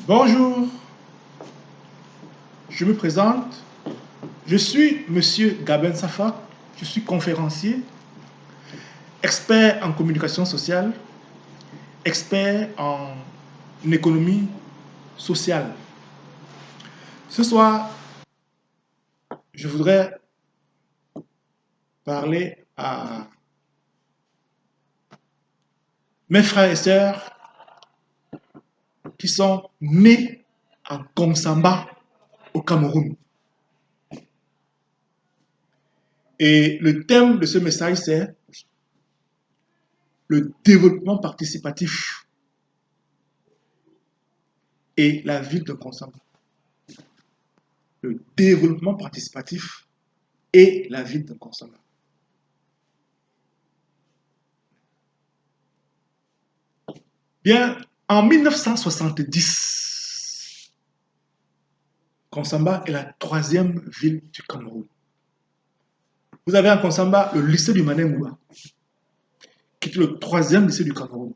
Bonjour, je me présente. Je suis Monsieur Gaben Safa. Je suis conférencier, expert en communication sociale, expert en économie sociale. Ce soir, je voudrais parler à mes frères et sœurs qui sont nés en Konsamba au Cameroun. Et le thème de ce message, c'est le développement participatif et la ville de Konsamba. Le développement participatif et la ville de Konsamba. Bien, en 1970, Konsamba est la troisième ville du Cameroun. Vous avez à Konsamba le lycée du Manengouba, qui est le troisième lycée du Cameroun.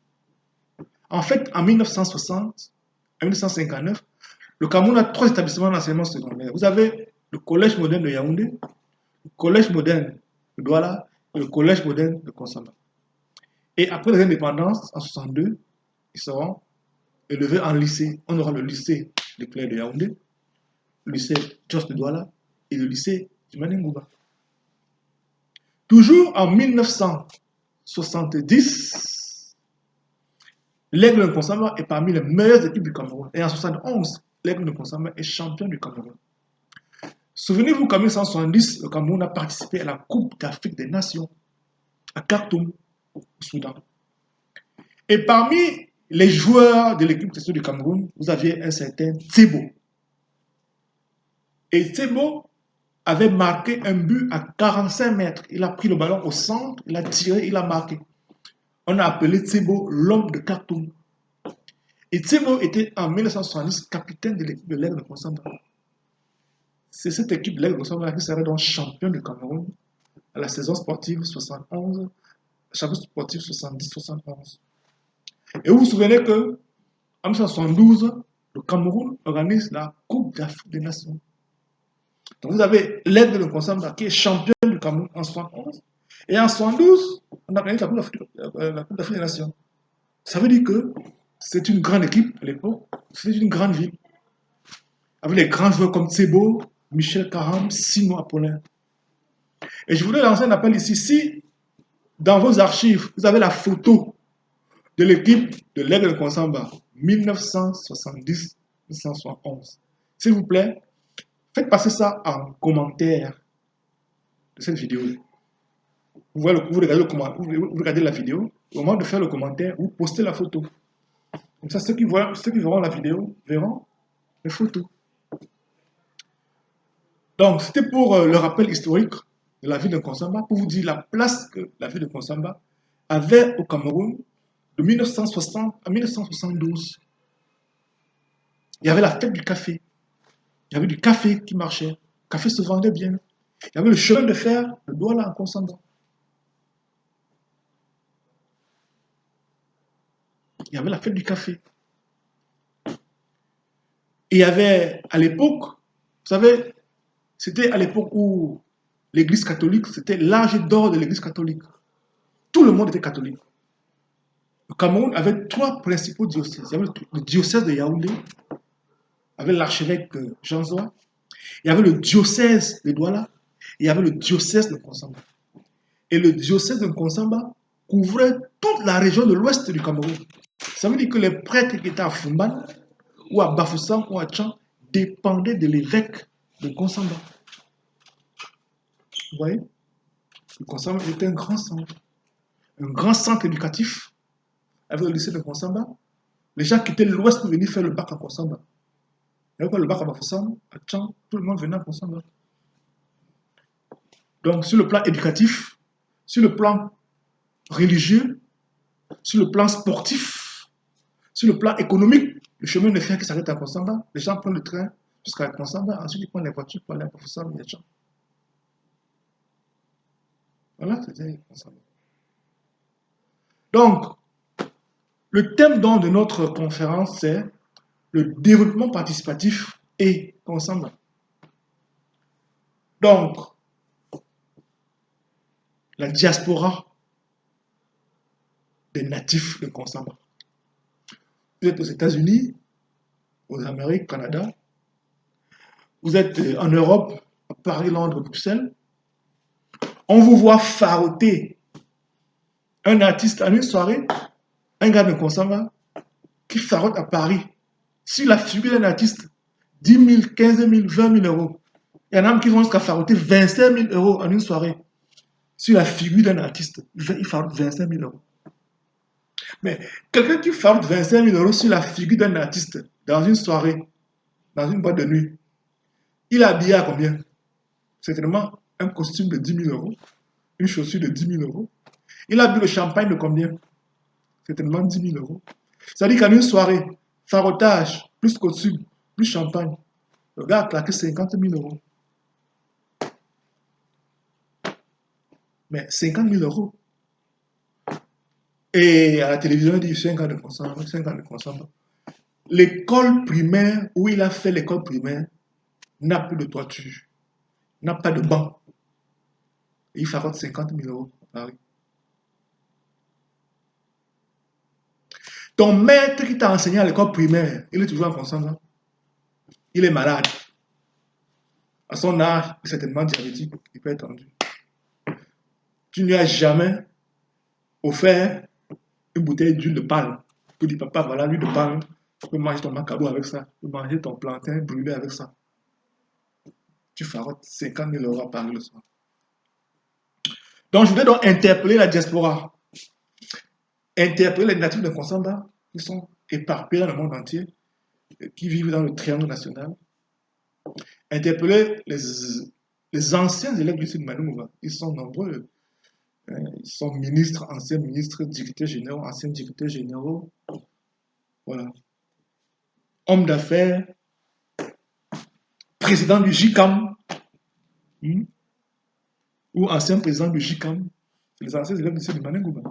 En fait, en 1960, en 1959, le Cameroun a trois établissements d'enseignement secondaire. Vous avez le collège moderne de Yaoundé, le collège moderne de Douala et le collège moderne de Konsamba. Et après l'indépendance, en 62, ils seront élevés en lycée. On aura le lycée de Claire de Yaoundé, le lycée Jos de Douala et le lycée du Manengouba. Toujours en 1970, l'Aigle de Konsamba est parmi les meilleures équipes du Cameroun. Et en 1971, l'Aigle de Konsamba est champion du Cameroun. Souvenez-vous qu'en 1970, le Cameroun a participé à la Coupe d'Afrique des Nations à Khartoum, au Soudan. Et parmi les joueurs de l'équipe du Cameroun, vous aviez un certain Tsebo. Et Tsebo avait marqué un but à 45 mètres. Il a pris le ballon au centre, il a tiré, il a marqué. On a appelé Tsebo l'homme de Khartoum. Et Tsebo était en 1970 capitaine de l'équipe de l'Aigle de Konsamba. C'est cette équipe de l'Aigle de Konsamba qui serait donc champion du Cameroun à la saison sportive 71, champion sportif 70-71. Et vous vous souvenez que en 1972, le Cameroun organise la Coupe d'Afrique des Nations. Donc vous avez l'Aigle de Konsamba qui est champion du Cameroun en 1971. Et en 1972, on organise la Coupe d'Afrique des Nations. Ça veut dire que c'est une grande équipe à l'époque, c'est une grande ville. Avec les grands joueurs comme Tsebo, Michel Caram, Simon Apollin. Et je voudrais lancer un appel ici. Si dans vos archives, vous avez la photo de l'équipe de l'Aigle de Konsamba 1970-1971, s'il vous plaît, faites passer ça en commentaire de cette vidéo. Vous regardez la vidéo, au moment de faire le commentaire, vous postez la photo. Comme ça, ceux qui verront la vidéo verront les photos. Donc, c'était pour le rappel historique de la ville de Konsamba, pour vous dire la place que la ville de Konsamba avait au Cameroun de 1960 à 1972. Il y avait la fête du café. Il y avait du café qui marchait. Le café se vendait bien. Il y avait le chemin de fer de Douala en Konsamba. Il y avait la fête du café. Et il y avait, à l'époque, vous savez, c'était à l'époque où l'Église catholique, c'était l'âge d'or de l'Église catholique. Tout le monde était catholique. Le Cameroun avait trois principaux diocèses. Il y avait le diocèse de Yaoundé, avec l'archevêque Jean Zoa. Il y avait le diocèse de Douala. Et il y avait le diocèse de Konsamba. Et le diocèse de Konsamba couvrait toute la région de l'ouest du Cameroun. Ça veut dire que les prêtres qui étaient à Fumban, ou à Bafoussam, ou à Tchan, dépendaient de l'évêque de Konsamba. Vous voyez? Le Konsamba était un grand centre éducatif, avec le lycée de Konsamba. Les gens quittaient l'ouest pour venir faire le bac à Konsamba. Et après le bac à Bafoussam, à Tchan, tout le monde venait à Konsamba. Donc, sur le plan éducatif, sur le plan religieux, sur le plan sportif, sur le plan économique, le chemin de fer qui s'arrête à Konsamba, les gens prennent le train jusqu'à Konsamba, ensuite ils prennent les voitures pour aller à Bafoussam et à Tchan. Voilà, c'était Konsamba. Donc, le thème de notre conférence, c'est le développement participatif et Consamba. Donc, la diaspora des natifs de Consamba. Vous êtes aux États-Unis, aux Amériques, Canada, vous êtes en Europe, à Paris, Londres, Bruxelles, on vous voit faroter un artiste en une soirée, un gars de Consamba, qui farote à Paris, sur la figure d'un artiste, 10 000, 15 000, 20 000 euros. Il y en a qui vont jusqu'à faroter 25 000 euros en une soirée sur la figure d'un artiste. Il farote 25 000 euros. Mais quelqu'un qui farote 25 000 euros sur la figure d'un artiste dans une soirée, dans une boîte de nuit, il est habillé à combien? Certainement un costume de 10 000 euros, une chaussure de 10 000 euros. Il a bu le champagne de combien? Certainement 10 000 euros. C'est-à-dire qu'en une soirée, farotage, plus costume, plus champagne, le gars a claqué 50 000 euros. Mais 50 000 euros. Et à la télévision, il dit 5 ans de consommation, 5 ans de consommation. L'école primaire, où il a fait l'école primaire, n'a plus de toiture, n'a pas de banc. Et il farote 50 000 euros à Paris. Ton maître qui t'a enseigné à l'école primaire, il est toujours en consommation. Il est malade. À son âge, il est certainement diabétique, il peut être tendu. Tu ne lui as jamais offert une bouteille d'huile de palme. Tu dis, papa, voilà l'huile de palme. Tu peux manger ton macabo avec ça. Tu peux manger ton plantain brûlé avec ça. Tu farotes 50 000 euros à Paris le soir. Donc, je voudrais donc interpeller la diaspora. Interpeller les natifs de Consamba qui sont éparpillés dans le monde entier, qui vivent dans le triangle national. Interpeller les anciens élèves du Sud Manouva. Ils sont nombreux. Ils sont ministres, anciens ministres, directeurs généraux, anciens directeurs généraux. Voilà. Hommes d'affaires, président du JICAM, ou ancien président du JICAM. C'est les anciens élèves du Sud Manouva.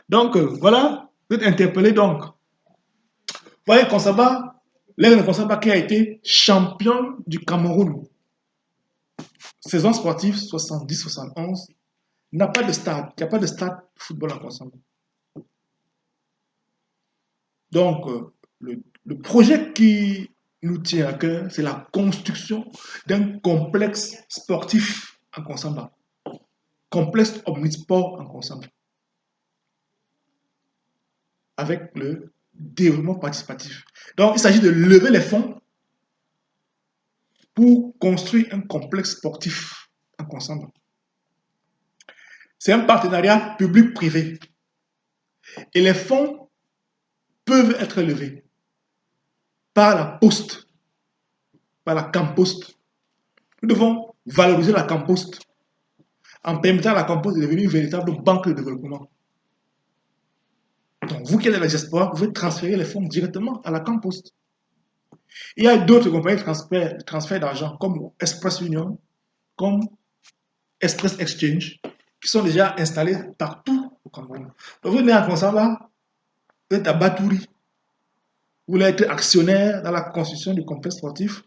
Donc, voilà. Vous êtes interpellé donc. Vous voyez, Consamba, l'élève de Consamba qui a été champion du Cameroun. Saison sportive 70-71. N'a pas de stade. Il n'y a pas de stade de football à Consamba. Donc, le projet qui nous tient à cœur, c'est la construction d'un complexe sportif en Consamba. Complexe omnisport en Consamba. Avec le développement participatif. Donc, il s'agit de lever les fonds pour construire un complexe sportif en Consamba. C'est un partenariat public-privé. Et les fonds peuvent être levés par la poste, par la Campost. Nous devons valoriser la Campost en permettant à la Campost de devenir une véritable banque de développement. Donc, vous qui êtes dans la diaspora, vous pouvez transférer les fonds directement à la Campost. Il y a d'autres compagnies de transfert d'argent comme Express Union, comme Express Exchange, qui sont déjà installés partout au Cameroun. Donc, vous venez à Consamba, vous êtes à Batouri, vous voulez être actionnaire dans la construction du complexe sportif,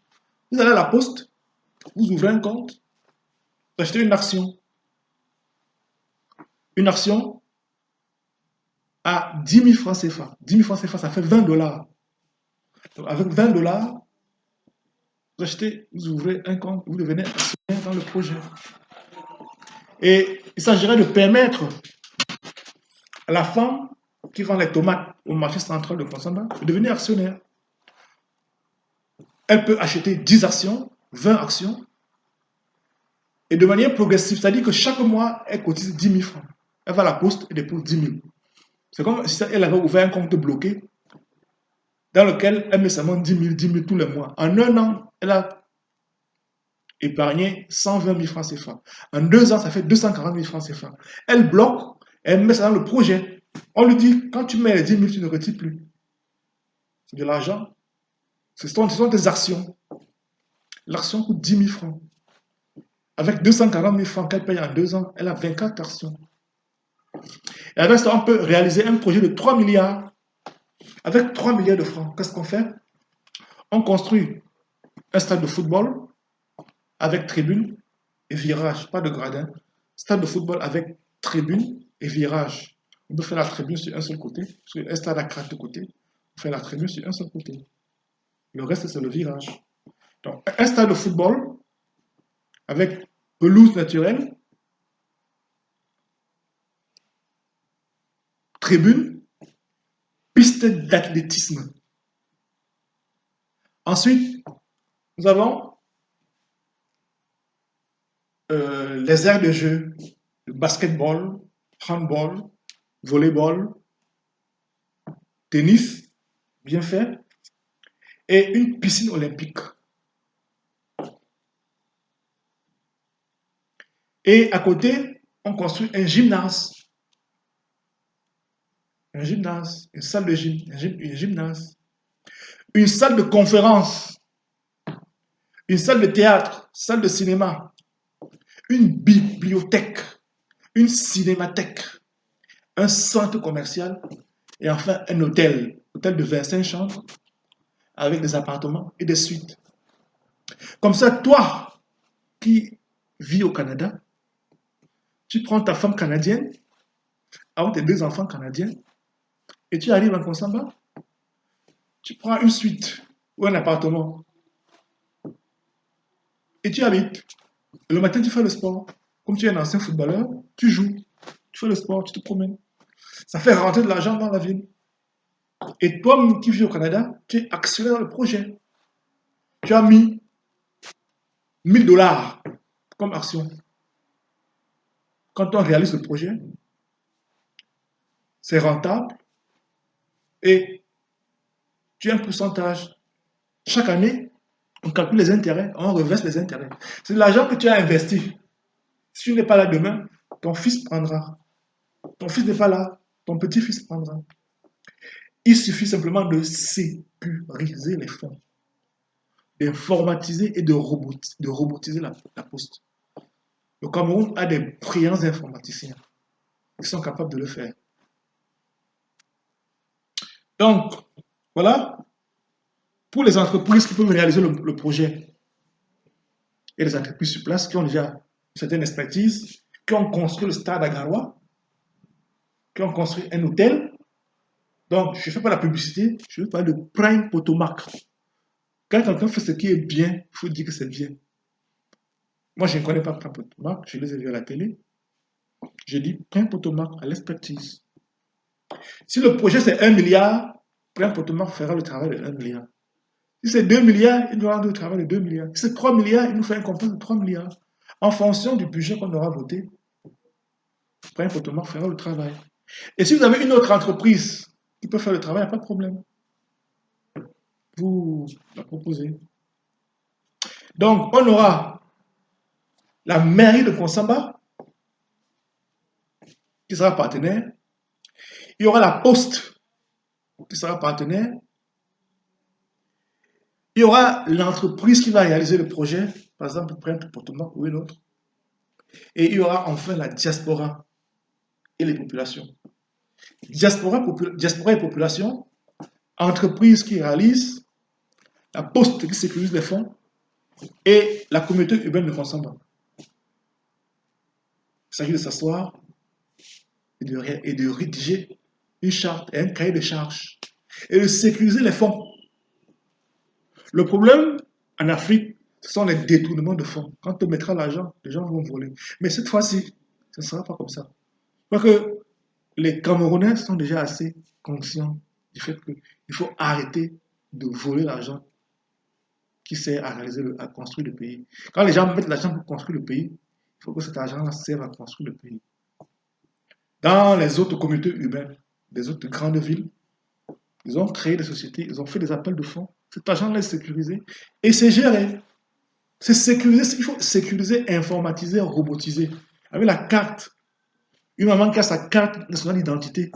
vous allez à la poste, vous ouvrez un compte, vous achetez une action. Une action à 10 000 francs CFA. 10 000 francs CFA, ça fait 20 $. Donc, avec 20 $, vous achetez, vous ouvrez un compte, vous devenez actionnaire dans le projet. Et il s'agirait de permettre à la femme qui vend les tomates au marché central de Consamba de devenir actionnaire. Elle peut acheter 10 actions, 20 actions, et de manière progressive, c'est-à-dire que chaque mois, elle cotise 10 000 francs. Elle va à la poste et dépose 10 000. C'est comme si elle avait ouvert un compte bloqué dans lequel elle met seulement 10 000 tous les mois. En un an, elle a épargné 120 000 francs CFA. En 2 ans, ça fait 240 000 francs CFA. Elle bloque, elle met ça dans le projet. On lui dit, quand tu mets les 10 000, tu ne retires plus. C'est de l'argent. Ce sont des actions. L'action coûte 10 000 francs. Avec 240 000 francs qu'elle paye en 2 ans, elle a 24 actions. Et avec ça, on peut réaliser un projet de 3 milliards Avec 3 milliards de francs, qu'est-ce qu'on fait? On construit un stade de football avec tribune et virage, pas de gradin. Stade de football avec tribune et virage. On peut faire la tribune sur un seul côté, sur un stade à 4 côtés. On fait la tribune sur un seul côté. Le reste, c'est le virage. Donc, un stade de football avec pelouse naturelle, tribune, piste d'athlétisme. Ensuite, nous avons les aires de jeu, le basketball, handball, volleyball, tennis, bien fait, et une piscine olympique. Et à côté, on construit un gymnase, une salle de gym, un gymnase, une salle de conférence, une salle de théâtre, salle de cinéma, une bibliothèque, une cinémathèque, un centre commercial et enfin un hôtel de 25 chambres avec des appartements et des suites. Comme ça, toi qui vis au Canada, tu prends ta femme canadienne, avec tes 2 enfants canadiens, et tu arrives en Konsamba, tu prends une suite ou un appartement et tu habites. Le matin, tu fais le sport. Comme tu es un ancien footballeur, tu joues, tu fais le sport, tu te promènes. Ça fait rentrer de l'argent dans la ville. Et toi qui vis au Canada, tu es actionnaire dans le projet. Tu as mis 1 000 $ comme action. Quand on réalise le projet, c'est rentable et tu as un pourcentage. Chaque année, on calcule les intérêts, on reverse les intérêts. C'est de l'argent que tu as investi. Si tu n'es pas là demain, ton fils prendra. Ton fils n'est pas là, ton petit-fils prendra. Il suffit simplement de sécuriser les fonds, d'informatiser et de robotiser la poste. Le Cameroun a des brillants informaticiens qui sont capables de le faire. Donc, voilà, pour les entreprises qui peuvent réaliser le projet et les entreprises sur place qui ont déjà une certaine expertise, qui ont construit le stade à Garoua, qui ont construit un hôtel. Donc, je ne fais pas la publicité, je veux parler de Prime Potomac. Quand quelqu'un fait ce qui est bien, il faut dire que c'est bien. Moi, je ne connais pas Prime Potomac, je les ai vus à la télé. Je dis Prime Potomac à l'expertise. Si le projet c'est 1 milliard, Prime Potomac fera le travail de 1 milliard. Si c'est 2 milliards, il doit rendre le travail de 2 milliards. Si c'est 3 milliards, il nous fait un compte de 3 milliards. En fonction du budget qu'on aura voté, Prime Potomac fera le travail. Et si vous avez une autre entreprise qui peut faire le travail, il n'y a pas de problème. Vous la proposez. Donc, on aura la mairie de Konsamba qui sera partenaire. Il y aura la poste qui sera partenaire. Il y aura l'entreprise qui va réaliser le projet, par exemple, Prime Potomac ou une autre. Et il y aura enfin la diaspora et les populations. Diaspora et population, entreprise qui réalise, la poste qui sécurise les fonds et la communauté urbaine de Konsamba. Il s'agit de s'asseoir et de rédiger une charte et un cahier de charges et de sécuriser les fonds. Le problème en Afrique, ce sont les détournements de fonds. Quand on mettra l'argent, les gens vont voler. Mais cette fois-ci, ce ne sera pas comme ça. Parce que les Camerounais sont déjà assez conscients du fait qu'il faut arrêter de voler l'argent qui sert à construire le pays. Quand les gens mettent l'argent pour construire le pays, il faut que cet argent serve à construire le pays. Dans les autres communautés urbaines, des autres grandes villes, ils ont créé des sociétés, ils ont fait des appels de fonds. Cet argent-là est sécurisé et c'est géré. C'est sécurisé, il faut sécuriser, informatiser, robotiser. Avec la carte, une maman qui a sa carte nationale d'identité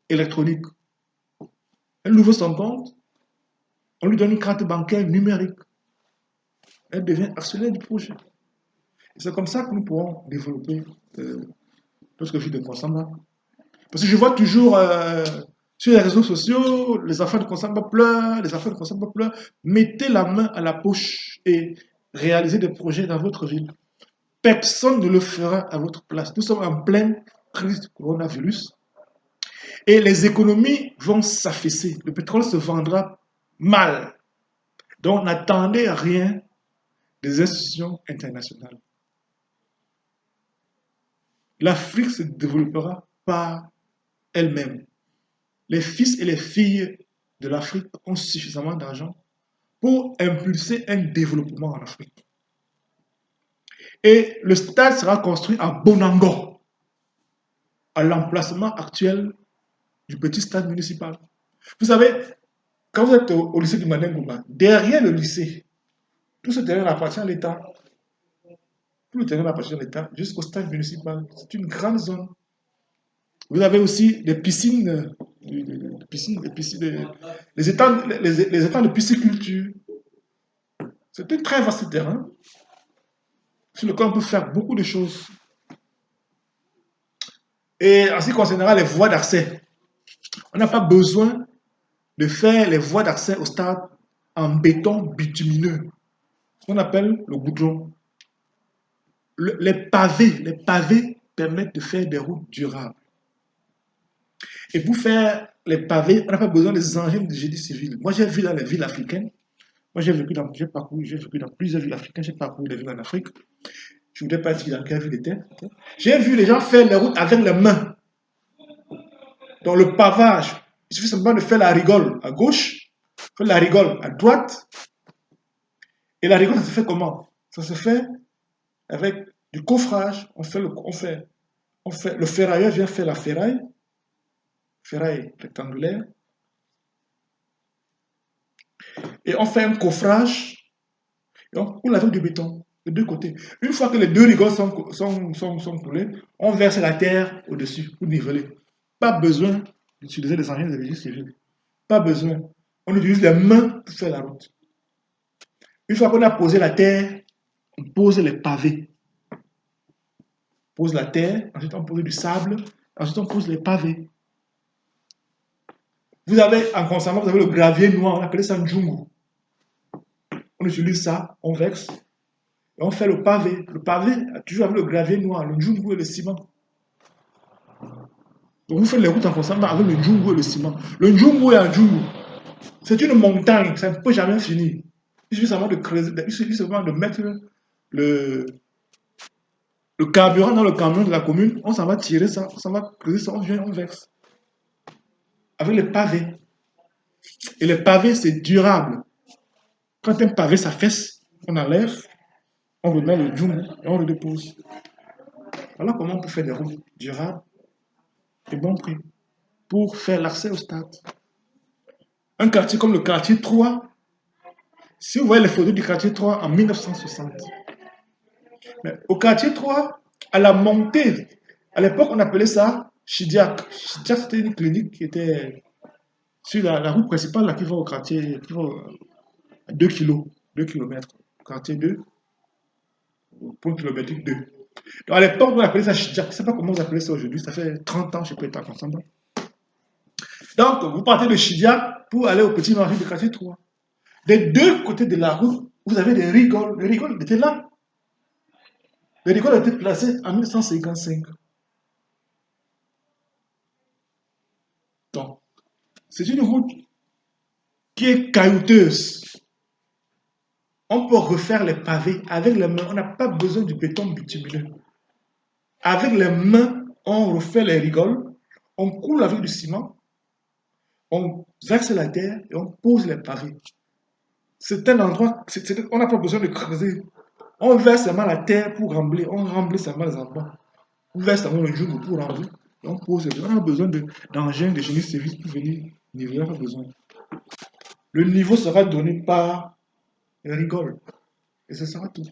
électronique, elle ouvre son compte, on lui donne une carte bancaire numérique. Elle devient actionnaire du projet. C'est comme ça que nous pourrons développer notre vie de consommation. Parce que je vois toujours sur les réseaux sociaux, les enfants de Konsamba pleurent, les enfants de Konsamba pleurent. Mettez la main à la poche et réalisez des projets dans votre ville. Personne ne le fera à votre place. Nous sommes en pleine crise du coronavirus et les économies vont s'affaisser. Le pétrole se vendra mal. Donc n'attendez rien des institutions internationales. L'Afrique se développera par elle-même. Les fils et les filles de l'Afrique ont suffisamment d'argent pour impulser un développement en Afrique. Et le stade sera construit à Bonango, à l'emplacement actuel du petit stade municipal. Vous savez, quand vous êtes au lycée du Manengouba, derrière le lycée, tout ce terrain appartient à l'État. Tout le terrain appartient à l'État jusqu'au stade municipal. C'est une grande zone. Vous avez aussi des piscines, les étangs de pisciculture. C'est un très vaste terrain sur lequel on peut faire beaucoup de choses. Et en ce qui concernera les voies d'accès, on n'a pas besoin de faire les voies d'accès au stade en béton bitumineux, ce qu'on appelle le goudron. Les pavés permettent de faire des routes durables. Et pour faire les pavés, on n'a pas besoin des engins de génie civil. Moi, j'ai vu dans les villes africaines, moi j'ai vécu dans plusieurs villes africaines, j'ai parcouru des villes en Afrique. Je ne voudrais pas dire dans quelle ville était. J'ai vu les gens faire les routes avec les mains. Dans le pavage, il suffit simplement de faire la rigole à gauche, faire la rigole à droite. Et la rigole, ça se fait comment? Ça se fait avec du coffrage. Le ferrailleur vient faire la ferraille rectangulaire. Et on fait un coffrage et on coule avec du béton de deux côtés. Une fois que les deux rigoles sont coulées, on verse la terre au-dessus pour niveler. Pas besoin d'utiliser les engins de génie civil. Pas besoin. On utilise les mains pour faire la route. Une fois qu'on a posé la terre, on pose les pavés. On pose la terre, ensuite on pose du sable, ensuite on pose les pavés. Vous avez en consommant, vous avez le gravier noir, on appelle ça njungu. On utilise ça, on verse, et on fait le pavé. Le pavé, toujours avec le gravier noir, le njungu et le ciment. Donc vous faites les routes en consommant avec le njungu et le ciment. Le njungu et un njungu, c'est une montagne, ça ne peut jamais finir. Il suffit seulement de creuser, il suffit seulement de mettre le carburant dans le camion de la commune, on s'en va tirer ça, on s'en va creuser ça, on vient, on verse. Avec les pavés. Et les pavés, c'est durable. Quand un pavé s'affaisse, on enlève, on remet le djoum et on le dépose. Voilà comment on peut faire des routes durables et bon prix pour faire l'accès au stade. Un quartier comme le quartier 3, si vous voyez les photos du quartier 3 en 1960, mais au quartier 3, à la montée, à l'époque on appelait ça Chidiac. Chidiac c'était une clinique qui était sur la route principale là, qui va au quartier, qui va à 2 km, quartier 2, point kilométrique 2. Donc à l'époque, on appelait ça Chidiac. Je ne sais pas comment vous appelez ça aujourd'hui, ça fait 30 ans que je peux être ensemble. Donc, vous partez de Chidiac pour aller au petit marché de quartier 3. Des deux côtés de la route, vous avez des rigoles. Les rigoles étaient là. Les rigoles étaient placées en 1955. Donc, c'est une route qui est caillouteuse. On peut refaire les pavés avec les mains. On n'a pas besoin du béton bitumineux. Avec les mains, on refait les rigoles. On coule avec du ciment. On verse la terre et on pose les pavés. C'est un endroit, on n'a pas besoin de creuser. On verse seulement la terre pour rembler. On remplit seulement les endroits. On verse seulement le jour pour rembler. Et on pose. On n'a besoin d'engins de génie civil pour venir niveler. On n'a pas besoin. Le niveau sera donné par les rigoles. Et ce sera tout.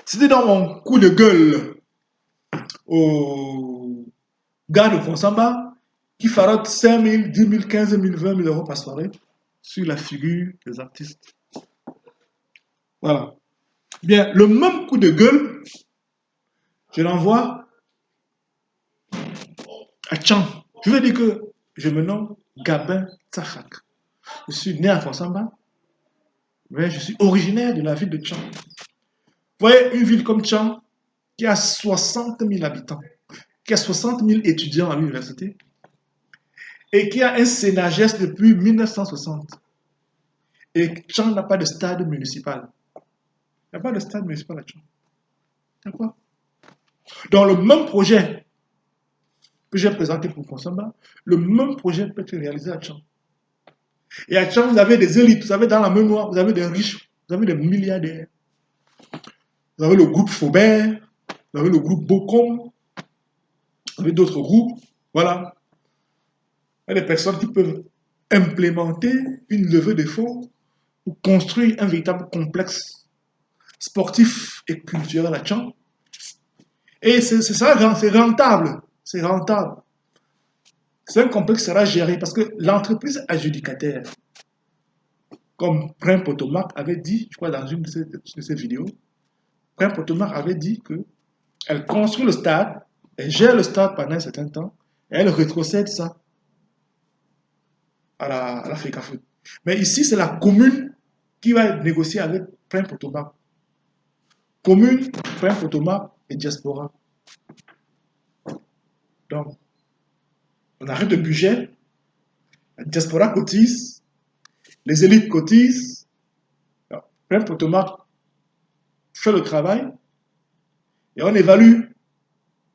C'était dans mon coup de gueule au gars de Fonsamba qui fera 5 000, 10 000, 15 000, 20 000 euros par soirée sur la figure des artistes. Voilà. Bien, le même coup de gueule, je l'envoie à Tchang. Je veux dire que je me nomme Gabin Tsahak. Je suis né à Fonsamba, mais je suis originaire de la ville de Tchang. Vous voyez, une ville comme Tchang, qui a 60 000 habitants, qui a 60 000 étudiants à l'université, et qui a un Sénagès depuis 1960. Et Tchang n'a pas de stade municipal. Il n'y a pas de stade municipal à Tchang. D'accord. Dans le même projet que j'ai présenté pour Fonsamba, le même projet peut être réalisé à Tchang. Et à Tchang, vous avez des élites, vous avez dans la mémoire, vous avez des riches, vous avez des milliardaires. Vous avez le groupe Faubert, vous avez le groupe Bocom, vous avez d'autres groupes. Voilà. Il y a des personnes qui peuvent implémenter une levée de fonds pour construire un véritable complexe sportif et culturel à Tchang. Et c'est rentable. C'est rentable. C'est un complexe qui sera géré parce que l'entreprise adjudicataire, comme Prim Potomac avait dit, je crois dans une de ses vidéos, Prim Potomac avait dit qu'elle construit le stade, elle gère le stade pendant un certain temps, et elle rétrocède ça à la FECAFE. Mais ici, c'est la commune qui va négocier avec Prim Potomac. Commune, Prim Potomac et diaspora. Donc, on arrête le budget, la diaspora cotise, les élites cotisent, Prim Potomac fait le travail et on évalue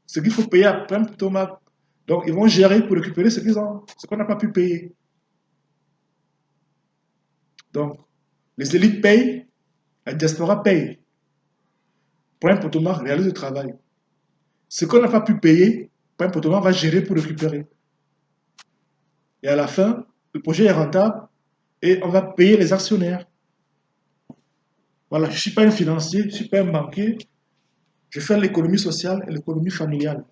ce qu'il faut payer à Prim Potomac. Donc, ils vont gérer pour récupérer ce qu'on n'a pas pu payer. Donc, les élites payent, la diaspora paye. Prim Potomac réalise le travail. Ce qu'on n'a pas pu payer, Prim Potomac va gérer pour récupérer. Et à la fin, le projet est rentable et on va payer les actionnaires. Voilà, je ne suis pas un financier, je ne suis pas un banquier. Je fais l'économie sociale et l'économie familiale.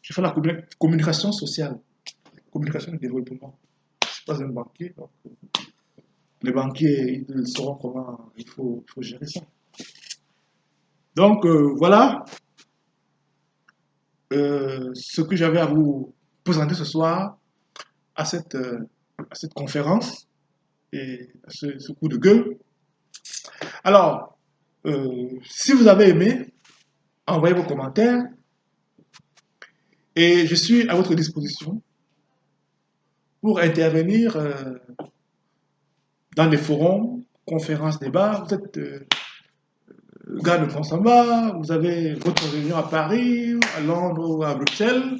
Je fais la communication sociale, communication de développement. Je ne suis pas un banquier. Donc, les banquiers, ils sauront comment il faut gérer ça. Donc, voilà ce que j'avais à vous présenter ce soir à cette conférence et à ce coup de gueule. Alors, si vous avez aimé, envoyez vos commentaires et je suis à votre disposition pour intervenir dans des forums, conférences, débats. Vous êtes gars de Fonsamba, vous avez votre réunion à Paris, à Londres ou à Bruxelles.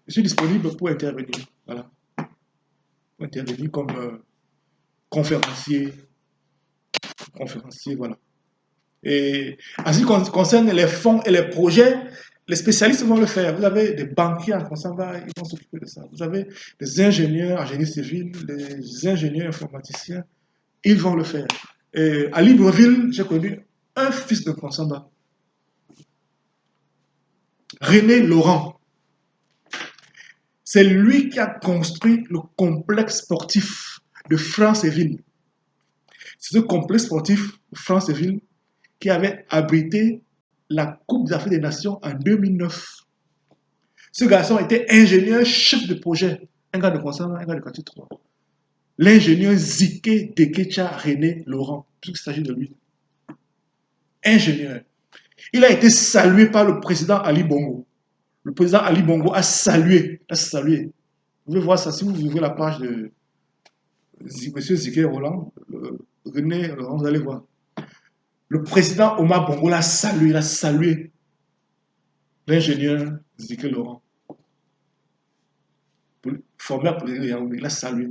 Je suis disponible pour intervenir. Voilà. Pour intervenir comme conférencier. Voilà. Et en ce qui concerne les fonds et les projets, les spécialistes vont le faire. Vous avez des banquiers en Fonsamba, ils vont s'occuper de ça. Vous avez des ingénieurs en génie civil, des ingénieurs informaticiens, ils vont le faire. Et à Libreville, j'ai connu un fils de Fonsamba, René Laurent. C'est lui qui a construit le complexe sportif de Franceville. C'est ce complexe sportif de Franceville qui avait abrité la Coupe d'Afrique des Nations en 2009. Ce garçon était ingénieur chef de projet, un gars de Fonsamba, un gars de quartier 3. L'ingénieur Zike Dekecha René Laurent, puisqu'il s'agit de lui. Ingénieur. Il a été salué par le président Ali Bongo. Le président Ali Bongo a salué. Vous pouvez voir ça si vous ouvrez la page de M. Zike Roland, René Laurent, vous allez voir. Le président Omar Bongo l'a salué, l'ingénieur Zike Laurent. Formé pour les Yaoundé, il l'a salué.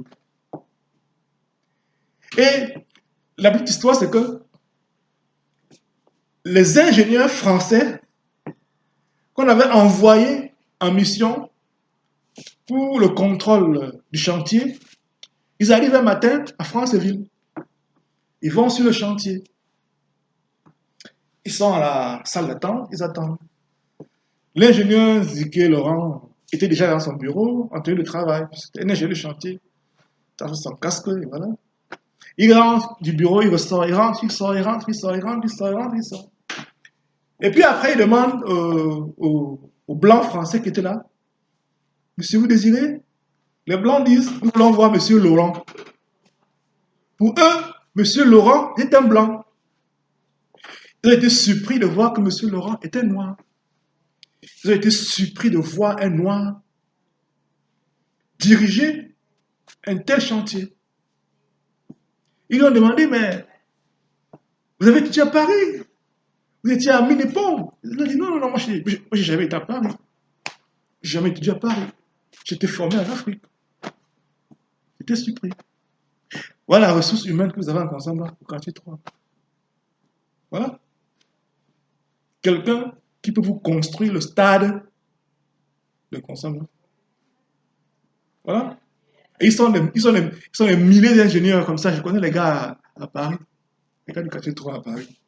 Et la petite histoire, c'est que les ingénieurs français qu'on avait envoyés en mission pour le contrôle du chantier, ils arrivent un matin à Franceville. Ils vont sur le chantier. Ils sont à la salle d'attente, ils attendent. L'ingénieur Zike Laurent était déjà dans son bureau en tenue de travail. C'était un ingénieur de chantier. Il a son casque, et voilà. Il rentre du bureau, il ressort, il rentre, il sort, il rentre, il sort, il rentre, il sort, il rentre, il sort. Et puis après, il demande aux blancs français qui étaient là, Monsieur, vous désirez? Les Blancs disent, nous voulons voir Monsieur Laurent. Pour eux, Monsieur Laurent est un Blanc. Ils ont été surpris de voir que Monsieur Laurent était noir. Ils ont été surpris de voir un noir diriger un tel chantier. Ils lui ont demandé, mais vous avez étudié à Paris? Vous étiez à Minépon? Il a dit, non, non, non, moi, j'ai jamais été à Paris. J'ai jamais étudié à Paris. J'étais formé en Afrique. J'étais surpris. Voilà la ressource humaine que vous avez en Consamba, au quartier 3. Voilà. Quelqu'un qui peut vous construire le stade de Consamba. Voilà. Et ils sont des milliers d'ingénieurs comme ça. Je connais les gars à Paris. Les gars du quartier 3 à Paris.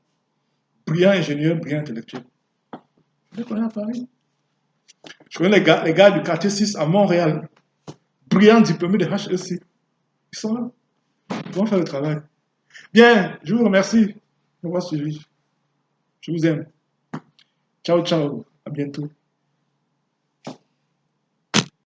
Brillants ingénieurs, brillants intellectuels. Je les connais à Paris. Je connais les gars du quartier 6 à Montréal. Brillants diplômés de HEC. Ils sont là. Ils vont faire le travail. Bien, je vous remercie de m'avoir suivi. Je vous aime. Ciao, ciao. À bientôt.